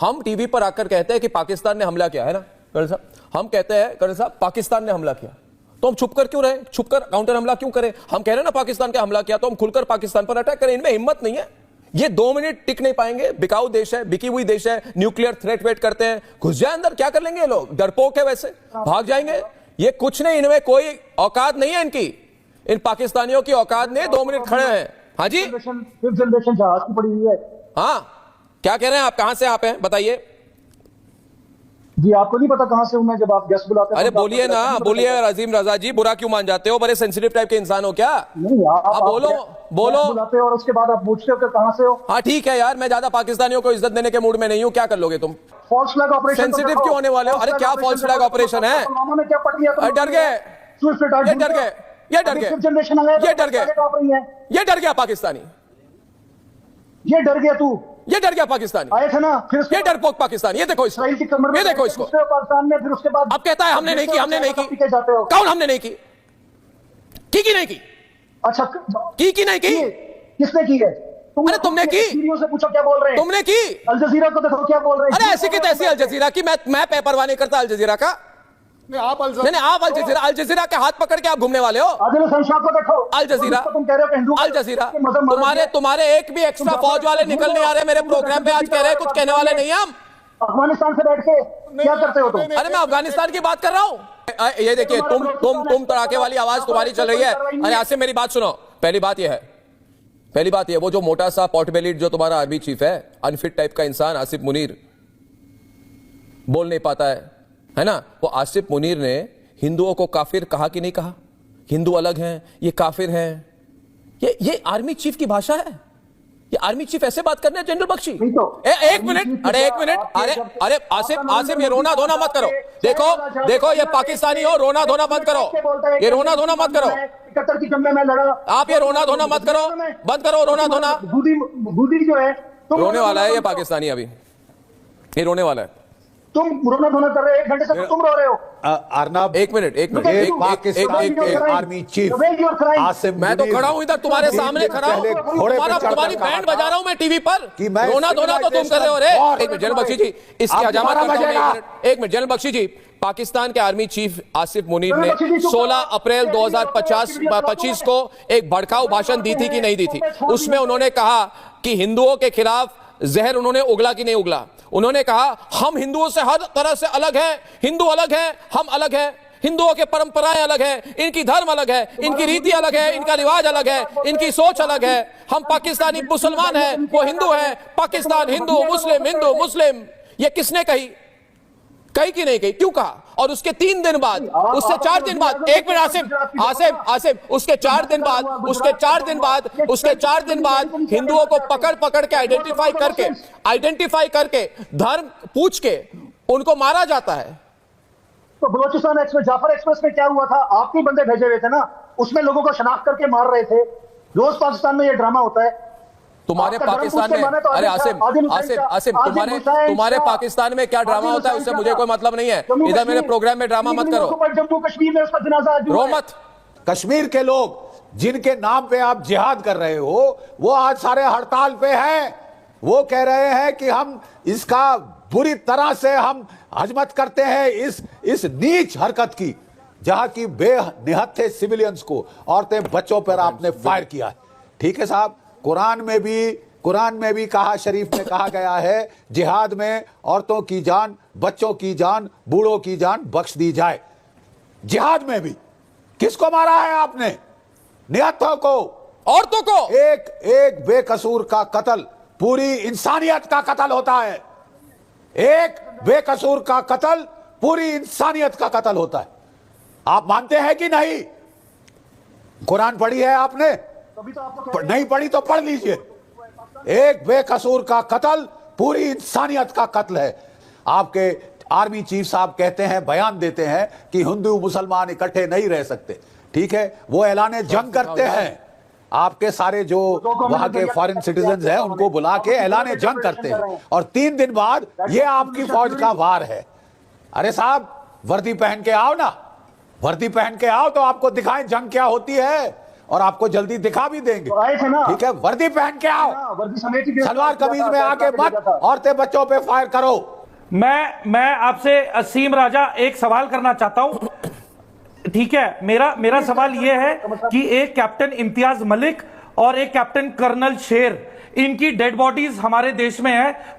हम टीवी पर आकर कहते हैं कि पाकिस्तान ने हमला किया है ना कर्नल साहब, हम कहते हैं कर्नल साहब पाकिस्तान ने हमला किया, तो हम छुप कर क्यों रहे, छुप कर काउंटर हमला क्यों करें? हम कह रहे हैं ना पाकिस्तान का हमला किया, तो हम खुलकर पाकिस्तान पर अटैक करें। इनमें हिम्मत नहीं है, ये 2 मिनट टिक नहीं पाएंगे, बिकाऊ देश है, बिकी हुई देश है, न्यूक्लियर थ्रेट वेट करते हैं, घुस जाए अंदर, क्या कर लेंगे लोग, डरपोक है वैसे, भाग जाएंगे। ये कुछ नहीं, इनमें कोई औकात नहीं है इनकी, इन पाकिस्तानियों की औकात नहीं, 2 मिनट खड़े हैं। हाँ जी, फिफ्थ जनरेशन जहाज की पड़ी हुई है। हाँ क्या कह रहे हैं आप, कहां से आप हैं बताइए? जी आपको नहीं पता कहां से हूं मैं, जब आप गेस्ट बुलाते हैं? अरे बोलिए ना, बोलिए अजीम रजा जी, बुरा क्यों मान जाते हो, बड़े सेंसिटिव टाइप के इंसान हो क्या? नहीं आप बोलो बोलो बुलाते हो और उसके बाद आप पूछते हो कि कहां से हो। हाँ ठीक है यार, मैं ज्यादा पाकिस्तानियों को इज्जत देने के मूड में नहीं हूँ, क्या कर लोगे तुम? फॉल्स फ्लैग ऑपरेशन सेंसिटिव क्यों होने वाले हो? अरे क्या फॉल्स फ्लैग ऑपरेशन है? पुलवामा में क्या पड़ गया? डर गए, ये डर गए, ये डर गए, जनरेशन ये डर गए, ये डर गया पाकिस्तानी, ये डर गया तू, ये डर गया पाकिस्तानी, आए थे ना फिर ये डरपोक पाकिस्तानी, ये देखो इसको, इसराइल की कमर में, ये देखो इसको, पाकिस्तान में, फिर उसके बाद अब कहता है हमने नहीं की, हमने नहीं की। जाते हो। कौन हमने नहीं की? की नहीं की? अच्छा की नहीं की? किसने की है? अरे तुमने की? वीडियो से पूछो क्या बोल रहे हैं? तुमने की? अल जजीरा को देखो क्या बोल रहे हैं। अरे ऐसी की तैसी अल जजीरा की, मैं परवाह नहीं करता अल जजीरा का। नहीं आप अल जजीरा के हाथ पकड़ के आप घूमने वाले हो। आदिल हसन शाह को देखो, अल जजीरा, तुम कह रहे हो कि हिंदू अल जजीरा, तुम्हारे एक भी एक्स्ट्रा फौज वाले निकल नहीं आ रहे मेरे प्रोग्राम पे, आज कह रहे हैं कुछ कहने वाले नहीं हम। अफगानिस्तान से बैठ के क्या करते हो तुम? अरे मैं अफगानिस्तान की बात कर रहा हूँ। ये देखिए तुम तड़ाके वाली आवाज तुम्हारी चल रही है। अरे आसिफ मेरी बात सुनो, पहली बात यह है, वो जो मोटा सा पॉट बेलिड जो तुम्हारा आर्मी चीफ है, अनफिट टाइप का इंसान आसिफ मुनीर, बोल नहीं पाता है ना? वो आसिफ मुनीर ने हिंदुओं को काफिर कहा कि नहीं कहा? हिंदू अलग हैं, ये काफिर हैं, ये आर्मी चीफ की भाषा है? ये आर्मी चीफ ऐसे बात करने जनरल बख्शी? एक मिनट, अरे आसिफ ये रोना धोना मत करो। देखो ये पाकिस्तानी हो, रोना धोना मत करो, ये रोना धोना मत करो। 71 की जंग में मैं लड़ा। आप ये रोना धोना मत करो, बंद करो रोना धोना। गुदी जो है रोने वाला है ये पाकिस्तानी, अभी ये रोने वाला है। तुम रोना धोना कर रहे हो, 1 घंटे से तुम रो रहे हो। अर्नब एक मिनट, आर्मी चीफ आसिफ मैं तो खड़ा हूं इधर तुम्हारे सामने खड़ा हूं, तुम्हारी बैंड बजा रहा हूं मैं टीवी पर, रोना धोना तो तुम कर रहे हो। रे एक मिनट जनरल बख्शी जी, इसकी हजामत करता हूं, एक मिनट जनरल बख्शी जी। पाकिस्तान के आर्मी चीफ आसिफ मुनीर ने 16 अप्रैल 2025 को एक भड़काऊ भाषण दी थी कि नहीं दी थी? उसमें उन्होंने कहा कि हिंदुओं के खिलाफ जहर उन्होंने उगला कि नहीं उगला? उन्होंने कहा हम हिंदुओं से हर तरह से अलग हैं, हिंदू अलग हैं, हम अलग हैं, हिंदुओं के परंपराएं अलग हैं, इनकी धर्म अलग है, इनकी रीति अलग है, इनका रिवाज अलग है, इनकी सोच अलग है। हम पाकिस्तानी मुसलमान हैं, वो हिंदू हैं, पाकिस्तान हिंदू मुस्लिम। ये किसने कही कि नहीं कही? क्यों कहा? और उसके 3 दिन बाद, उससे 4 दिन बाद, एक मिनट आसिफ, उसके 4 दिन बाद हिंदुओं को पकड़ के आइडेंटिफाई करके धर्म पूछ के उनको मारा जाता है। तो बलोचिस्तान एक्सप्रेस, जाफर एक्सप्रेस में क्या हुआ था? आपके बंदे भेजे हुए थे ना, उसमें लोगों को शनाख्त करके मार रहे थे। रोज पाकिस्तान में ये ड्रामा होता है। तुम्हारे पाकिस्तान में, अरे आसिफ तुम्हारे पाकिस्तान में क्या ड्रामा होता है उससे मुझे कोई मतलब नहीं है। इधर मेरे प्रोग्राम में ड्रामा मत करो, जम्मू कश्मीर में उसका जनाजा रो मत। कश्मीर के लोग जिनके नाम पे आप जिहाद कर रहे हो, वो आज सारे हड़ताल पे हैं। वो कह रहे हैं कि हम इसका बुरी तरह से हम हजमत करते हैं इस नीच हरकत की, जहां की बेनिहत्थे सिविलियंस को, औरतें बच्चों पर आपने फायर किया है। ठीक है साहब, कुरान में भी कहा, शरीफ में कहा गया है जिहाद में औरतों की जान, बच्चों की जान, बूढ़ों की जान बख्श दी जाए। जिहाद में भी किसको मारा है आपने? निहत्थों को, औरतों को। एक बेकसूर का कत्ल पूरी इंसानियत का कत्ल होता है। एक बेकसूर का कत्ल पूरी इंसानियत का कत्ल होता है। आप मानते हैं कि नहीं? कुरान पढ़ी है आपने? नहीं पढ़ी तो पढ़ लीजिए। एक बेकसूर का कत्ल पूरी इंसानियत का कत्ल है। आपके आर्मी चीफ साहब कहते हैं, बयान देते हैं कि हिंदू मुसलमान इकट्ठे नहीं रह सकते। ठीक है, वो ऐलान जंग करते हैं। आपके सारे जो वहां के फॉरेन सिटीजन हैं उनको बुला के ऐलान जंग करते हैं, और 3 दिन बाद ये आपकी फौज का वार है। अरे साहब वर्दी पहन के आओ ना, वर्दी पहन के आओ तो आपको दिखाएं जंग क्या होती है। और आपको जल्दी दिखा भी देंगे। तो आए थे ना, ठीक है, वर्दी पहन के आओ, वर्दी समेत ही सलवार कमीज में आके मत औरतें बच्चों पे फायर करो। मैं आपसे असीम राजा एक सवाल करना चाहता हूं, ठीक है? मेरा सवाल यह है कि एक कैप्टन इम्तियाज मलिक और एक कैप्टन कर्नल शेर, इनकी डेड बॉडीज हमारे देश में है।